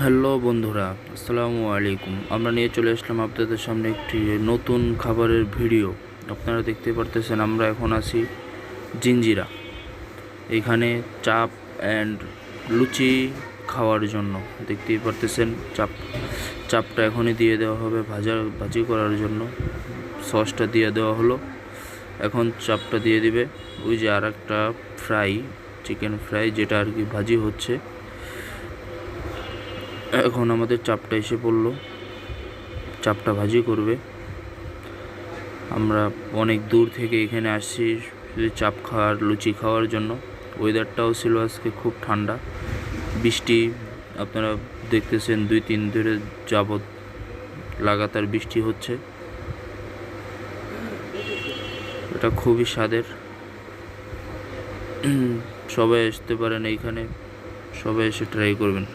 Hello বন্ধুরা, আসসালামু আলাইকুম। আমরা নিয়ে চলে আসলাম আপনাদের সামনে একটি নতুন খাবারের ভিডিও। আপনারা দেখতে পারতেছেন আমরা এখন আছি জিঞ্জিরা। এখানে চাপ অ্যান্ড লুচি খাওয়ার জন্য দেখতেই পারতেছেন চাপটা এখনই দিয়ে দেওয়া হবে ভাজি করার জন্য। সসটা দিয়ে দেওয়া হলো, এখন চাপটা দিয়ে দিবে। ওই যে আর একটা ফ্রাই, চিকেন ফ্রাই, যেটা আর কি ভাজি হচ্ছে। এখন আমাদের চাপটা এসে পড়লো, চাপটা ভাজি করবে। আমরা অনেক দূর থেকে এখানে আসছি শুধু চাপ খাওয়ার, লুচি খাওয়ার জন্য। ওয়েদারটাও ছিল আজকে খুব ঠান্ডা, বৃষ্টি আপনারা দেখতেছেন 2-3 ধরে যাবৎ লাগাতার বৃষ্টি হচ্ছে। এটা খুবই স্বাদের। সবাই আসতে পারেন এইখানে, সবাই এসে ট্রাই করবেন।